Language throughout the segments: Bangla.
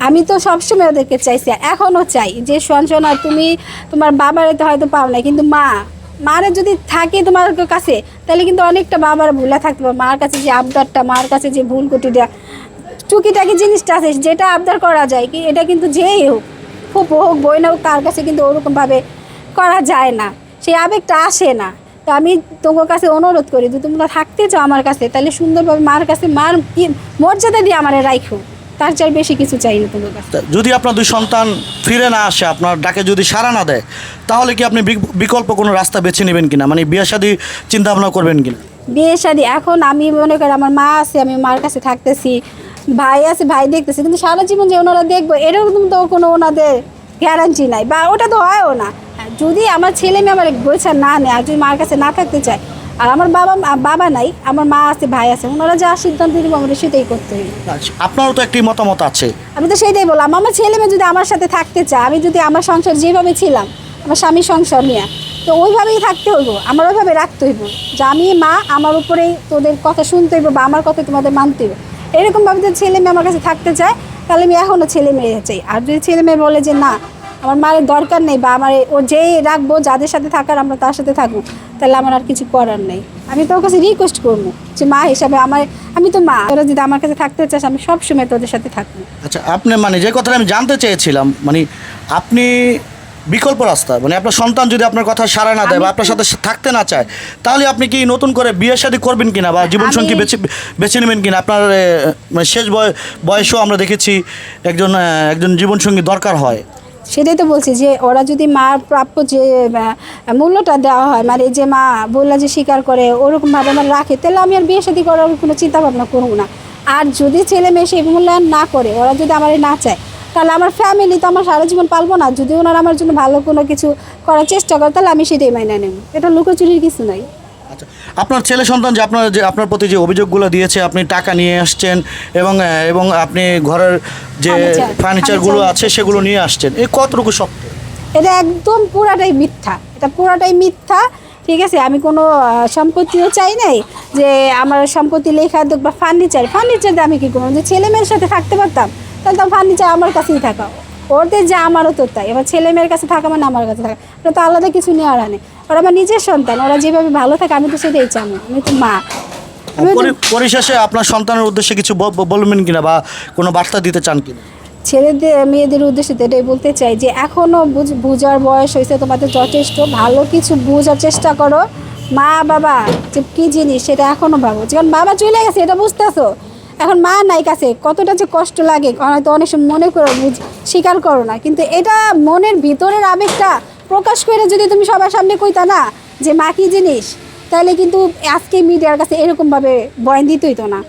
আমি তো সবসময় ওদেরকে চাইছি, এখনও চাই যে শোনা তুমি তোমার বাবারে তো হয়তো পাও না, কিন্তু মারে যদি থাকে তোমার কাছে তাহলে কিন্তু অনেকটা বাবার ভুলে থাকতে পারো। মার কাছে যে আবদারটা, মার কাছে যে ভুল কুটিটা টুকিটাকি জিনিসটা আছে যেটা আবদার করা যায় কি, এটা কিন্তু যেই হোক, ফুপু হোক বই না হোক, তার কাছে কিন্তু ওরকমভাবে করা যায় না, সেই আবেগটা আসে না। তো আমি তোমার কাছে অনুরোধ করি যে তোমরা থাকতে চাও আমার কাছে, তাহলে সুন্দরভাবে মার কাছে মার মর্যাদা দিয়ে আমার রাখো, তার চাই বেশি কিছু চাই না তোমার কাছে। যদি আপনার 2 সন্তান ফিরে না আসে, আপনার ডাকে যদি সাড়া না দেয়, তাহলে কি আপনি বিকল্প কোনো রাস্তা বেছে নেবেন কিনা, মানে বিয়ে শাদী চিন্তা ভাবনা করবেন কিনা? বিয়ে শাদী এখন আমি মনে করি আমার মা আছে, আমি মার কাছে থাকতেছি, ভাই আছে, ভাই দেখতেছি, কিন্তু সারা জীবন যে ওনারা দেখবো এরকম তো কোনো ওনাদের গ্যারান্টি নাই, বা ওটা তো হয়ও না। যদি আমার ছেলে মেয়ে আমার গোছা না নেয়, আর যদি মার কাছে না থাকতে চায়, আর আমার বাবা নাই, আমার মা আছে, ভাই আছে, ওনারা যা সিদ্ধান্ত দিব আমরা সেটাই করতে হবে। আপনারও তো একটি মতামত আছে। আমি তো সেটাই বললাম, আমার ছেলে মেয়ে যদি আমার সাথে থাকতে চায়, আমি যদি আমার সংসার যেভাবে ছিলাম, আমার স্বামীর সংসার নিয়ে, তো ওইভাবেই থাকতে হইব, আমার ওইভাবে রাখতে হইব যে আমি মা, আমার উপরেই তোদের কথা শুনতে হইব বা আমার কথা তোমাদের মানতে হইব। এরকমভাবে যদি ছেলে মেয়ে আমার কাছে থাকতে চায়, তাহলে আমি এখনও ছেলে মেয়ে চাই। আর যদি ছেলে মেয়ে বলে যে না আমার মায়ের দরকার নেই, বা আমার ও যেই রাখবো, যাদের সাথে থাকার আমরা তার সাথে থাকবো, তাহলে আমার আর কিছু করার নেই। আমি তোর কাছে রিকোয়েস্ট করবো যে মা হিসাবে আমি তো মা, তোরা যদি আমার কাছে থাকতে চাস, আমি সবসময় তোদের সাথে থাকবো। আচ্ছা, আপনি মানে যে কথাটা আমি জানতে চেয়েছিলাম, মানে আপনি বিকল্প রাস্তা, মানে আপনার সন্তান যদি আপনার কথা সাড়া না দেয় বা আপনার সাথে থাকতে না চায়, তাহলে আপনি কি নতুন করে বিয়ে শাদী করবেন কিনা বা জীবনসঙ্গী বেছে নেবেন কিনা? আপনার মানে শেষ বয়সেও আমরা দেখেছি একজন জীবনসঙ্গী দরকার হয়। সেটাই তো বলছি যে ওরা যদি মার প্রাপ্য যে মূল্যটা দেওয়া হয়, মানে যে মা বললা যে স্বীকার করে ওরকমভাবে আমার রাখে, তাহলে আমি আর বিয়ে শাদী করার কোনো চিন্তা ভাবনা করবো না। আর যদি ছেলে মেয়ে সেই মূল্যায়ন না করে, ওরা যদি আমার না চায়, তাহলে আমার ফ্যামিলি তো আমার সারা জীবন পালবো না। যদি ওনারা আমার জন্য ভালো কোনো কিছু করার চেষ্টা করে, তাহলে আমি সেটাই মাইনে নেব, এটা লুকোচুরির কিছু নাই। আচ্ছা, আপনার ছেলে সন্তান যে আপনার প্রতি যে অভিযোগগুলো দিয়েছে, আপনি টাকা নিয়ে আসছেন এবং আপনি ঘরের যে ফার্নিচারগুলো আছে সেগুলো নিয়ে আসছেন, এই কতটুকু সত্য? এটা একদম পুরাটাই মিথ্যা, এটা পুরাটাই মিথ্যা। ঠিক আছে, আমি কোনো সম্পত্তিও চাই নাই যে আমার সম্পত্তি লেখা দেখ বা ফার্নিচার দিয়ে আমি কী করবো? যে ছেলে মেয়ের সাথে থাকতে পারতাম, তাহলে তো ফার্নিচার আমার কাছেই থাকা, ওদের যা আমারও তো তাই। এবার ছেলে মেয়ের কাছে থাকা মানে আমার কাছে থাকা, ওটা তো আলাদা কিছু নেওয়ার আনে। ওরা আমার নিজের সন্তান, ওরা যেভাবে ভালো থাকে আমি তো সেটাই চাই, আমি তো মা। পরিশেষে আপনার সন্তানের উদ্দেশ্যে কিছু বলবেন কিনা বা কোনো বার্তা দিতে চান কিনা? ছেলেদের মেয়েদের উদ্দেশ্যে তো এটাই বলতে চাই যে এখনও বুঝার বয়স হয়েছে তোমাদের, যথেষ্ট ভালো কিছু বোঝার চেষ্টা করো। মা বাবা যে কী জিনিস সেটা এখনও ভাবো, যখন বাবা চলে গেছে এটা বুঝতেছো, এখন মা নাই কাছে, কতটা যে কষ্ট লাগে হয়তো অনেক সময় মনে করো, স্বীকার করো না, কিন্তু এটা মনের ভিতরের আবেগটা প্রকাশ করে যদি তুমি সবার সামনে কইতা না যে মা কী জিনিস, তাহলে কিন্তু আজকে মিডিয়ার কাছে এরকমভাবে বয়ান দিতে হইতো না।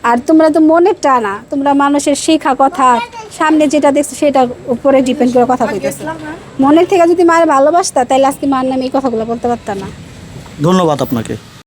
আর তোমরা তো মনের টানা, তোমরা মানুষের শেখা কথা সামনে যেটা দেখছো সেটার উপরে ডিপেন্ড করে কথা কইতেছো। মনের থেকে যদি মায়ের ভালোবাসতা, তাহলে আজকে মার নামে এই কথাগুলো বলতে পারতাম না। ধন্যবাদ আপনাকে।